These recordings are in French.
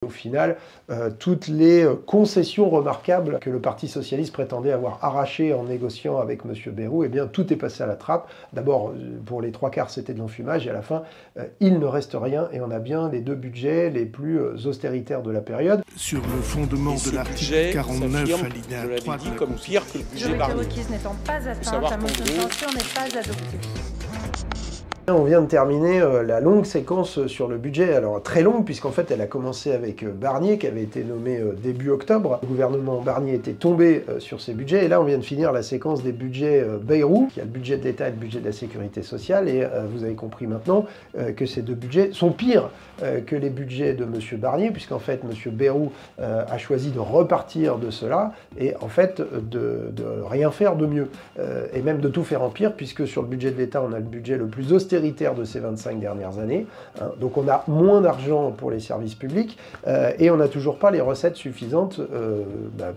Au final, toutes les concessions remarquables que le Parti socialiste prétendait avoir arrachées en négociant avec M. Bayrou, eh bien tout est passé à la trappe. D'abord, pour les 3/4, c'était de l'enfumage, et à la fin, il ne reste rien, et on a bien les deux budgets les plus austéritaires de la période. Sur le fondement de l'article 49, alinéa 3 de la comme pire que le budget Majorité requise n'étant pas atteinte, la motion de censure n'est pas adoptée. On vient de terminer la longue séquence sur le budget, alors très longue puisqu'en fait elle a commencé avec Barnier qui avait été nommé début octobre. Le gouvernement Barnier était tombé sur ses budgets, et là on vient de finir la séquence des budgets Bayrou, qui a le budget de l'État et le budget de la sécurité sociale, et vous avez compris maintenant que ces deux budgets sont pires que les budgets de M. Barnier, puisqu'en fait M. Bayrou a choisi de repartir de cela et en fait de rien faire de mieux, et même de tout faire en pire, puisque sur le budget de l'État on a le budget le plus austéritaire de ces 25 dernières années. Donc on a moins d'argent pour les services publics et on n'a toujours pas les recettes suffisantes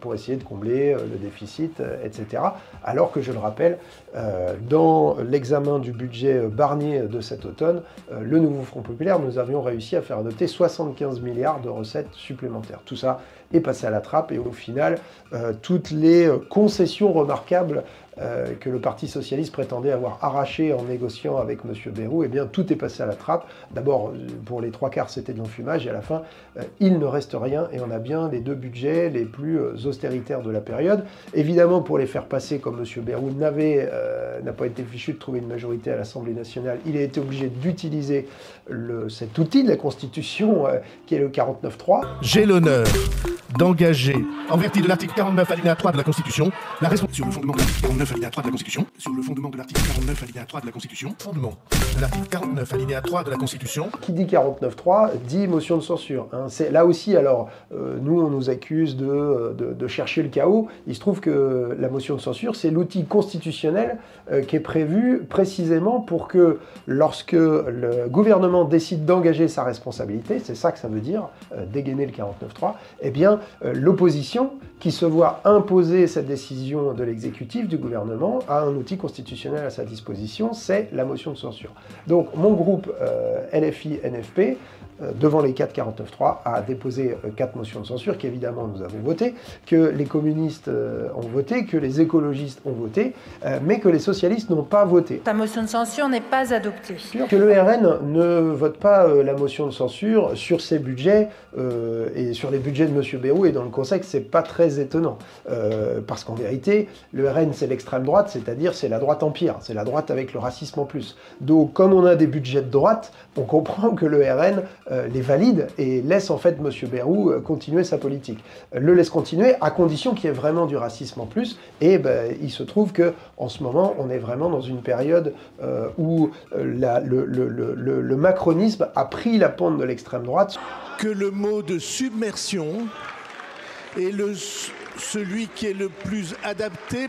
pour essayer de combler le déficit, etc. Alors que, je le rappelle, dans l'examen du budget Barnier de cet automne, le nouveau Front populaire, nous avions réussi à faire adopter 75 milliards de recettes supplémentaires. Tout ça est passé à la trappe, et au final, toutes les concessions remarquables que le Parti socialiste prétendait avoir arraché en négociant avec M. Bayrou, eh bien tout est passé à la trappe. D'abord, pour les 3/4, c'était de l'enfumage, et à la fin, il ne reste rien, et on a bien les deux budgets les plus austéritaires de la période. Évidemment, pour les faire passer, comme M. Bayrou n'a pas été fichu de trouver une majorité à l'Assemblée nationale, il a été obligé d'utiliser cet outil de la Constitution qui est le 49.3. J'ai l'honneur d'engager, en vertu de l'article 49 alinéa 3 de la Constitution, la responsabilité sur le fondement de l'article 49 alinéa 3 de la Constitution, sur le fondement de l'article 49 alinéa 3 de la Constitution, fondement de l'article 49 alinéa 3 de la Constitution. Qui dit 49.3 dit motion de censure. C'est là aussi, alors, nous on nous accuse de chercher le chaos. Il se trouve que la motion de censure, c'est l'outil constitutionnel qui est prévu précisément pour que, lorsque le gouvernement décide d'engager sa responsabilité, c'est ça que ça veut dire, dégainer le 49.3, eh bien, l'opposition, qui se voit imposer cette décision de l'exécutif, du gouvernement, a un outil constitutionnel à sa disposition, c'est la motion de censure. Donc mon groupe LFI-NFP, devant les 4 49.3, a déposé 4 motions de censure qu'évidemment nous avons votées, que les communistes ont voté, que les écologistes ont voté, mais que les socialistes n'ont pas voté. Ta motion de censure n'est pas adoptée. Que le RN ne vote pas la motion de censure sur ses budgets et sur les budgets de M. Bayrou et dans le contexte, c'est pas très étonnant. Parce qu'en vérité, le RN c'est l'extrême droite, c'est-à-dire c'est la droite empire, c'est la droite avec le racisme en plus. Donc comme on a des budgets de droite, on comprend que le RN les valide et laisse en fait M. Bayrou continuer sa politique. Le laisse continuer à condition qu'il y ait vraiment du racisme en plus, et il se trouve que en ce moment on est vraiment dans une période où le macronisme a pris la pente de l'extrême droite. Que le mot de submersion est celui qui est le plus adapté.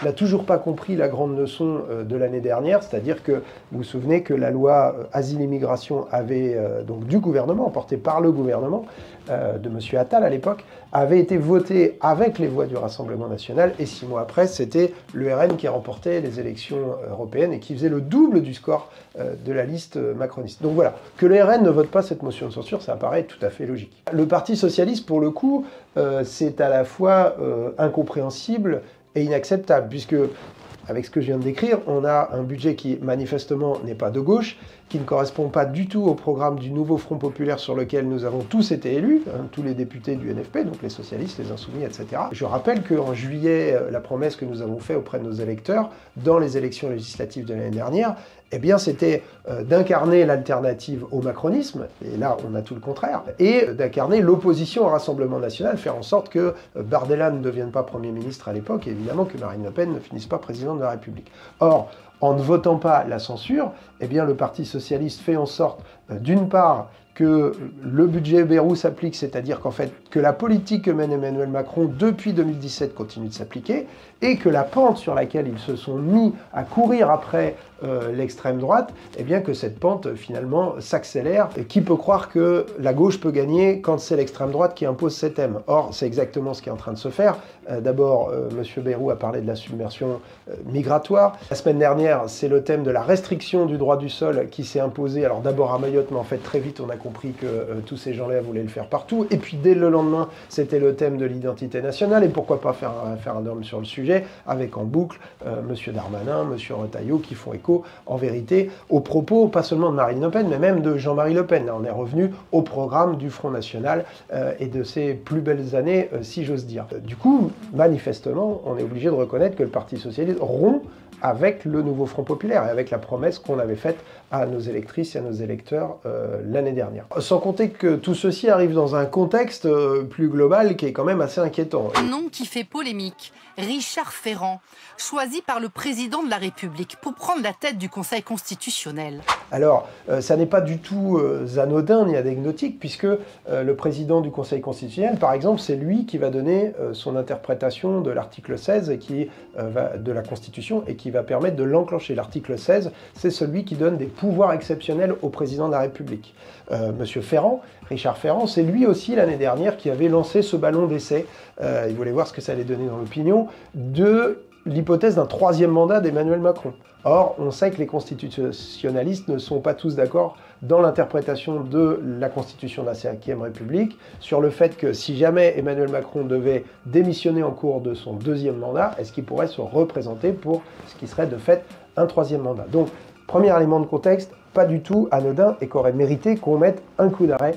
N'a toujours pas compris la grande leçon de l'année dernière, c'est-à-dire que vous vous souvenez que la loi Asile-Immigration avait, donc du gouvernement, portée par le gouvernement, de M. Attal à l'époque, avait été votée avec les voix du Rassemblement national, et 6 mois après, c'était le RN qui remportait les élections européennes et qui faisait le double du score de la liste macroniste. Donc voilà, que le RN ne vote pas cette motion de censure, ça paraît tout à fait logique. Le Parti socialiste, pour le coup, c'est à la fois incompréhensible et inacceptable, puisque, avec ce que je viens de décrire, on a un budget qui, manifestement, n'est pas de gauche, qui ne correspond pas du tout au programme du nouveau Front populaire sur lequel nous avons tous été élus, tous les députés du NFP, donc les socialistes, les insoumis, etc. Je rappelle qu'en juillet, la promesse que nous avons faite auprès de nos électeurs, dans les élections législatives de l'année dernière, eh bien, c'était d'incarner l'alternative au macronisme, et là, on a tout le contraire, et d'incarner l'opposition au Rassemblement national, faire en sorte que Bardella ne devienne pas Premier ministre à l'époque, et évidemment que Marine Le Pen ne finisse pas présidente de la République. Or, en ne votant pas la censure, eh bien, le Parti socialiste fait en sorte, d'une part, que le budget Bayrou s'applique, c'est-à-dire qu'en fait, que la politique que mène Emmanuel Macron depuis 2017 continue de s'appliquer, et que la pente sur laquelle ils se sont mis à courir après l'extrême droite, eh bien que cette pente finalement s'accélère. Et qui peut croire que la gauche peut gagner quand c'est l'extrême droite qui impose ses thèmes? Or, c'est exactement ce qui est en train de se faire. D'abord, M. Bayrou a parlé de la submersion migratoire. La semaine dernière, c'est le thème de la restriction du droit du sol qui s'est imposé. Alors d'abord à Mayotte, mais en fait très vite on a compris que tous ces gens-là voulaient le faire partout. Et puis dès le lendemain, c'était le thème de l'identité nationale. Et pourquoi pas faire un référendum sur le sujet, avec en boucle M. Darmanin, M. Retailleau, qui font écho en vérité aux propos, pas seulement de Marine Le Pen, mais même de Jean-Marie Le Pen. Là, on est revenu au programme du Front National et de ses plus belles années, si j'ose dire. Du coup, manifestement, on est obligé de reconnaître que le Parti Socialiste rompt avec le nouveau Front Populaire et avec la promesse qu'on avait faite à nos électrices et à nos électeurs l'année dernière. Sans compter que tout ceci arrive dans un contexte plus global qui est quand même assez inquiétant. Un nom qui fait polémique, Richard Ferrand, choisi par le président de la République pour prendre la tête du Conseil constitutionnel. Alors, ça n'est pas du tout anodin ni anecdotique, puisque le président du Conseil constitutionnel, par exemple, c'est lui qui va donner son interprétation de l'article 16 de la Constitution et qui va permettre de l'enclencher. L'article 16, c'est celui qui donne des pouvoirs exceptionnels au président de la République. Monsieur Ferrand, Richard Ferrand, c'est lui aussi l'année dernière qui avait lancé ce ballon d'essai, il voulait voir ce que ça allait donner dans l'opinion, de l'hypothèse d'un troisième mandat d'Emmanuel Macron. Or, on sait que les constitutionnalistes ne sont pas tous d'accord dans l'interprétation de la Constitution de la Ve République sur le fait que si jamais Emmanuel Macron devait démissionner en cours de son deuxième mandat, est-ce qu'il pourrait se représenter pour ce qui serait de fait un troisième mandat. Donc, premier élément de contexte, pas du tout anodin et qu'aurait mérité qu'on mette un coup d'arrêt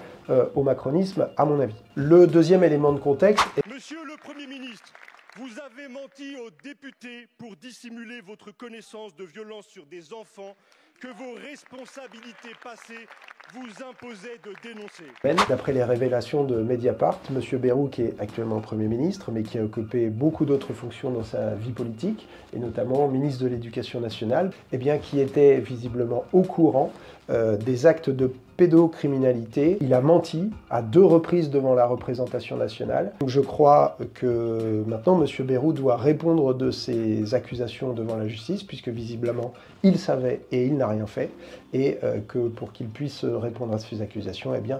au macronisme, à mon avis. Le deuxième élément de contexte... Monsieur le Premier ministre, vous avez menti aux députés pour dissimuler votre connaissance de violences sur des enfants que vos responsabilités passées vous imposaient de dénoncer. D'après les révélations de Mediapart, M. Bayrou, qui est actuellement Premier ministre, mais qui a occupé beaucoup d'autres fonctions dans sa vie politique, et notamment ministre de l'Éducation nationale, eh bien, qui était visiblement au courant des actes de pédocriminalité. Il a menti à 2 reprises devant la représentation nationale. Donc je crois que maintenant M. Bayrou doit répondre de ces accusations devant la justice, puisque visiblement il savait et il n'a rien fait, et que pour qu'il puisse répondre à ces accusations, eh bien,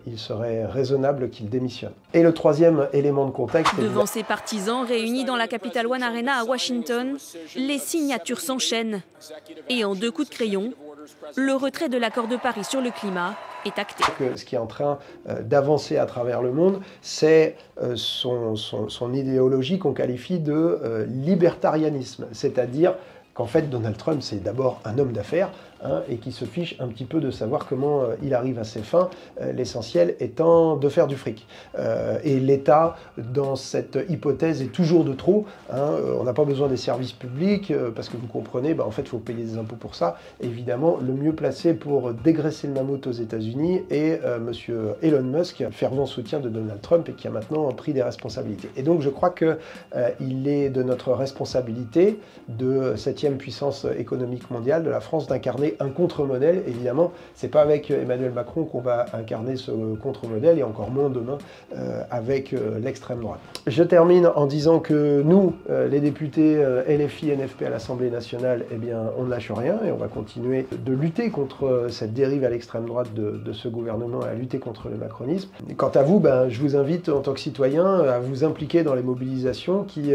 il serait raisonnable qu'il démissionne. Et le troisième élément de contexte... Devant ses partisans réunis dans la Capital One Arena à Washington, les signatures s'enchaînent. Et en 2 coups de crayon, le retrait de l'accord de Paris sur le climat est acté. Ce qui est en train d'avancer à travers le monde, c'est son idéologie qu'on qualifie de libertarianisme, c'est-à-dire qu'en fait Donald Trump c'est d'abord un homme d'affaires, et qui se fiche un petit peu de savoir comment il arrive à ses fins, l'essentiel étant de faire du fric. Et l'État, dans cette hypothèse, est toujours de trop. On n'a pas besoin des services publics, parce que vous comprenez, en fait, il faut payer des impôts pour ça. Évidemment, le mieux placé pour dégraisser le mammouth aux États-Unis est M. Elon Musk, fervent soutien de Donald Trump, et qui a maintenant pris des responsabilités. Et donc, je crois qu'il est de notre responsabilité, de 7e puissance économique mondiale de la France, d'incarner un contre-modèle. Évidemment, c'est pas avec Emmanuel Macron qu'on va incarner ce contre-modèle, et encore moins demain avec l'extrême droite. Je termine en disant que nous, les députés LFI, NFP à l'Assemblée nationale, eh bien, on ne lâche rien et on va continuer de lutter contre cette dérive à l'extrême droite de ce gouvernement, à lutter contre le macronisme. Quant à vous, je vous invite en tant que citoyen à vous impliquer dans les mobilisations qui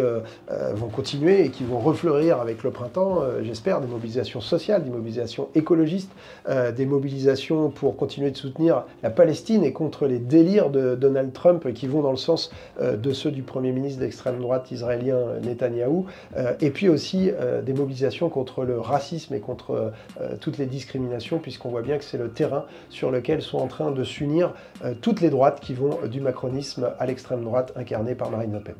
vont continuer et qui vont refleurir avec le printemps, j'espère, des mobilisations sociales, des mobilisations écologistes, des mobilisations pour continuer de soutenir la Palestine et contre les délires de Donald Trump qui vont dans le sens de ceux du Premier ministre d'extrême droite israélien Netanyahou, et puis aussi des mobilisations contre le racisme et contre toutes les discriminations, puisqu'on voit bien que c'est le terrain sur lequel sont en train de s'unir toutes les droites qui vont du macronisme à l'extrême droite incarnée par Marine Le Pen.